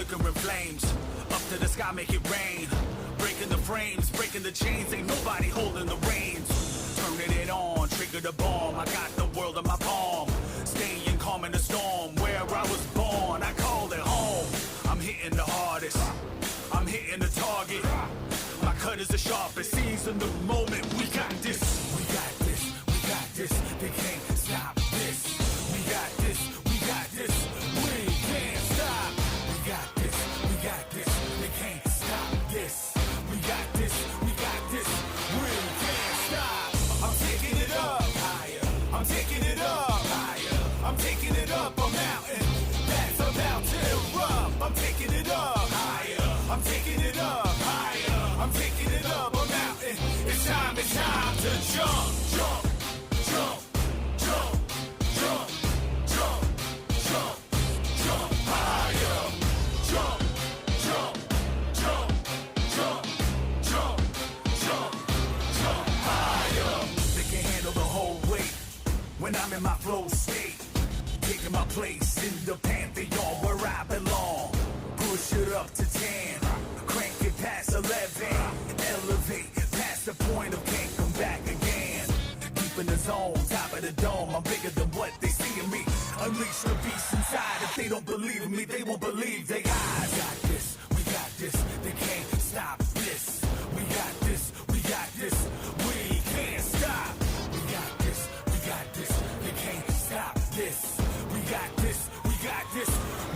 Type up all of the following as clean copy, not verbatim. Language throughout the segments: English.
flickering flames. Up to the sky, make it rain. Breaking the frames, breaking the chains. Ain't nobody holding the reins. Turning it on, trigger the bomb. I got the world in my palm. Staying calm in the storm. Where I was born, I call it home. I'm hitting the hardest, I'm hitting the target. My cut is the sharpest. Season the moment. We got this, we got this, we got this. They can't stop this. We got this, we got this. We can't stop. We got this, we got this. They can't stop this. We got this, we got this. We can't stop. I'm taking it up higher. I'm taking it up higher. I'm taking it up a mountain that's about to erupt. I'm taking it up higher. I'm taking it up higher. I'm taking it up a mountain. It's time to jump, jump, jump, jump, jump, jump, jump, jump higher. Jump, jump, jump, jump, jump, jump, jump higher. They can handle the whole weight when I'm in my flow state. Taking my place in the pantheon where I belong. Push it up to 10, crank it past 11, elevate past the point of can't come back again. Deep in the zone, top of the dome, I'm bigger than what they see in me. Unleash the beast inside. If they don't believe in me, they won't believe their eyes. Got this, we got this, they can't stop this. We got this, we got this, we can't stop. We got this, we got this, they can't stop this. We got this, we got this,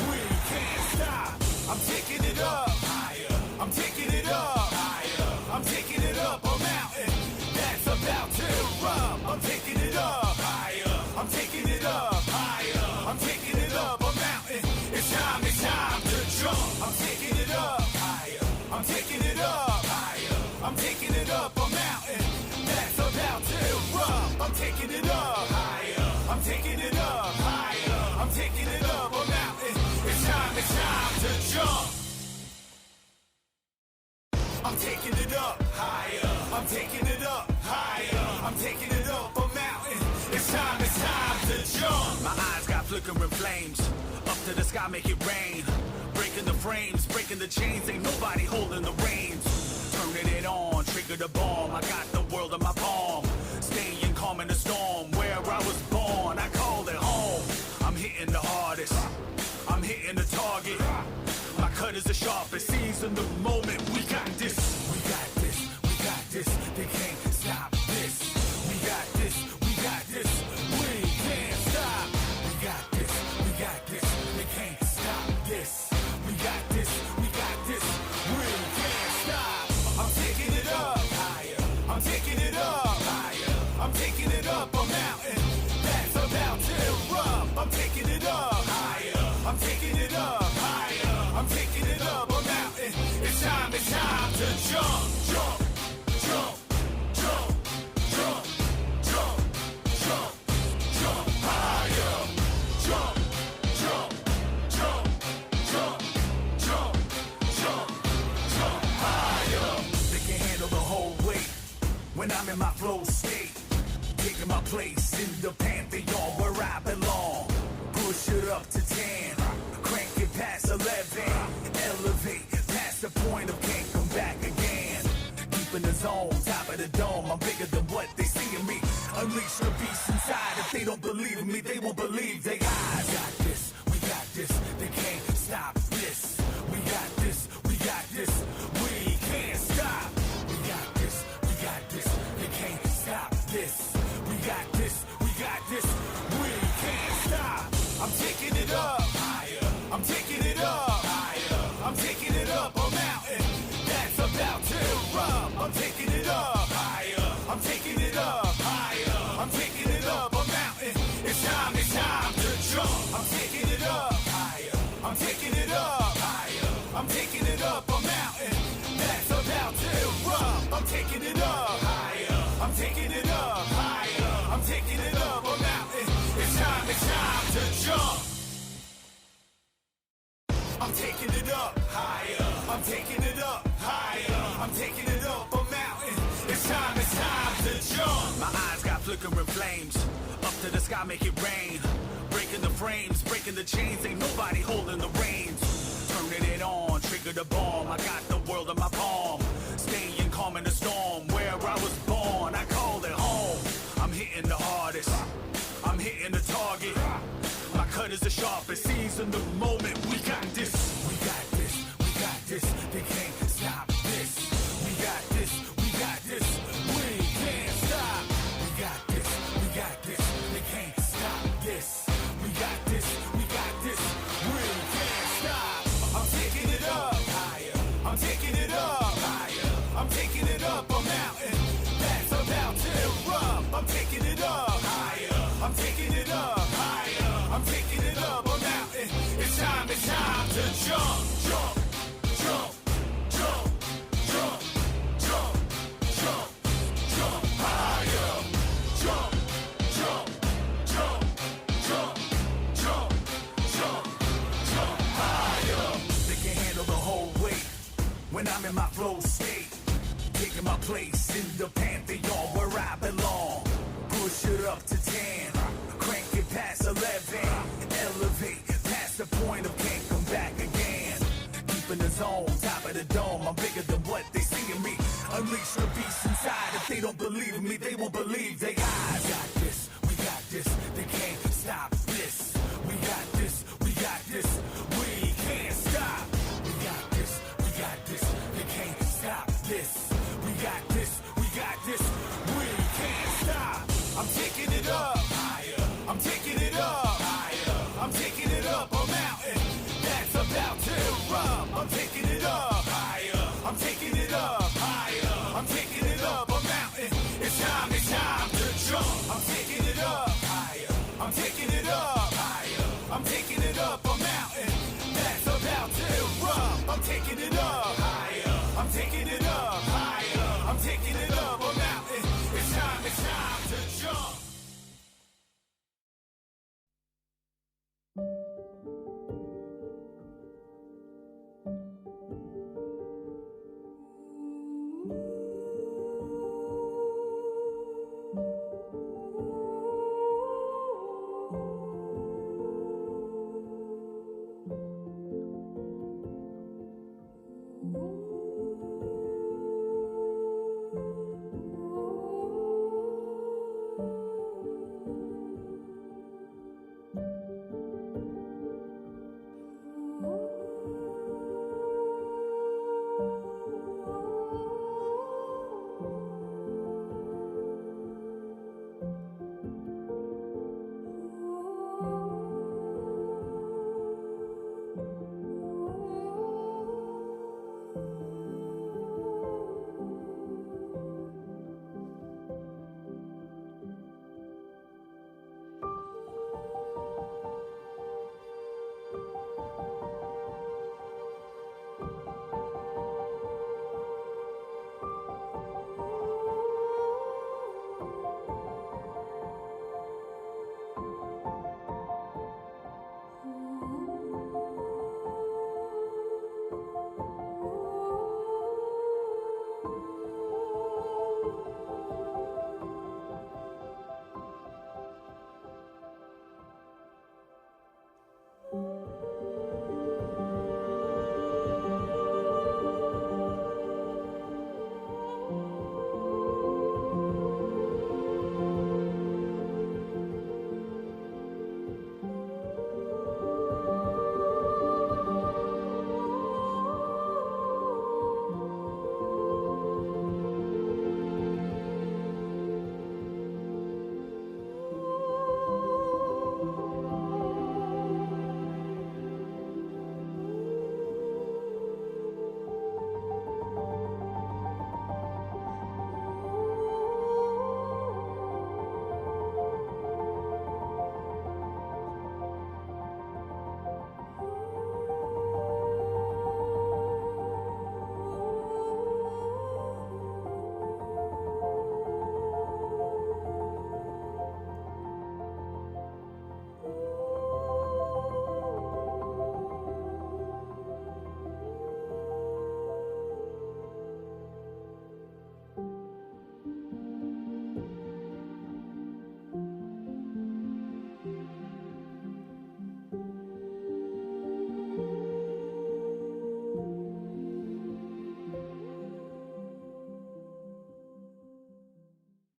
we can't stop. I'm taking it up higher. I'm taking it up higher. I'm taking it up a mountain that's about to erupt. I'm taking it up higher. I'm taking it up higher. I'm taking it up a mountain. It's time to jump. I'm taking it up higher. I'm taking it up higher. I'm taking it up a mountain that's about to erupt. I'm taking it up higher. I'm taking it up higher. I'm taking it up a mountain. It's time to jump. I'm taking it up higher. I'm taking it up higher. I'm taking it up a mountain. It's time to jump. My eyes got flickering flames. Up to the sky, make it rain. Breaking the frames, breaking the chains. Ain't nobody holding the reins. Turning it on, trigger the bomb. I got the world in my palm. Staying calm in the storm. Where I was born, I call it home. I'm hitting the hardest, I'm hitting the target. My cut is the sharpest. Season the moment. We got this, we got this, we got this. They can't stop this. We got this, we got this. We can't stop. We got this, we got this. They can't stop this. We got this, we got this. We can't stop. I'm taking it up higher. I'm taking it up higher. I'm taking it up a mountain that's about to erupt. I'm taking it up higher. I'm taking it up higher. I'm taking it up a mountain. It's time to jump, jump, jump, jump, jump, jump, jump, jump higher. Jump, jump, jump, jump, jump, jump, jump higher. They can handle the whole weight when I'm in my flow state. Taking my place in the pantheon where I belong. Push it up to 10, crank it past 11, elevate past the point of can't come back again. Deep in the zone, top of the dome, I'm bigger than what they see in me. Unleash the beast inside. If they don't believe in me, they won't believe their eyes. Got this, we got this, they can't stop this. We got this, we got this, we can't stop. We got this, we got this, they can't stop this. We got this, we got this, we can't stop. I'm taking it up higher. I'm taking it up higher. I'm taking it up a mountain that's about to erupt. I'm taking it up higher. I'm taking it up higher. I'm taking it up a mountain. It's time to jump. I'm taking it up higher. I'm taking it up higher. I'm taking it up a mountain that's about to erupt. I'm taking it up higher. I'm taking it up higher. I'm taking it up a mountain. It's time to jump. I'm taking it up higher. I'm taking it up higher. I'm taking it up a mountain. It's time to jump. My eyes got flickering flames. Up to the sky, make it rain. Breaking the frames, breaking the chains. Ain't nobody holding the reins. Turning it trigger the bomb. I got the world in my palm, staying calm in the storm. Where I was born, I call it home. I'm hitting the hardest, I'm hitting the target. My cut is the sharpest, seizing the moment. We got this, we got this, we got this. They can't stop this. We got this, we got this. We can't stop. We got this, we got this. They can't stop this. We got this, we got this. We can't stop. I'm taking it up higher. I'm taking it up higher. I'm taking it up a mountain that's about to erupt. I'm taking it up higher. I'm taking it up higher. I'm taking it up a mountain. It's time to jump, jump, jump, jump, jump, jump, jump, jump higher. Jump, jump, jump, jump, jump, jump, jump higher. They can handle the whole weight when I'm in my flow state. Taking my place in the pantheon where I belong. Push it up to 10, crank it past 11, elevate past the point of can't come back again. Deep in the zone, top of the dome, I'm bigger than what they see in me. Unleash the beast inside. If they don't believe in me, they won't believe their eyes. We got this, we got this, they can't stop this. We got this, we got this, we can't stop. We got this, we got this, they can't stop this. We got this, we got this, we can't stop. I'm taking it up higher. I'm taking it up higher. I'm taking it up a mountain that's about to erupt. I'm taking it up higher. I'm taking it up higher. I'm taking it up a mountain. It's time to jump. I'm taking it up higher. I'm taking it up higher. I'm taking it up a mountain that's about to erupt. I'm taking it up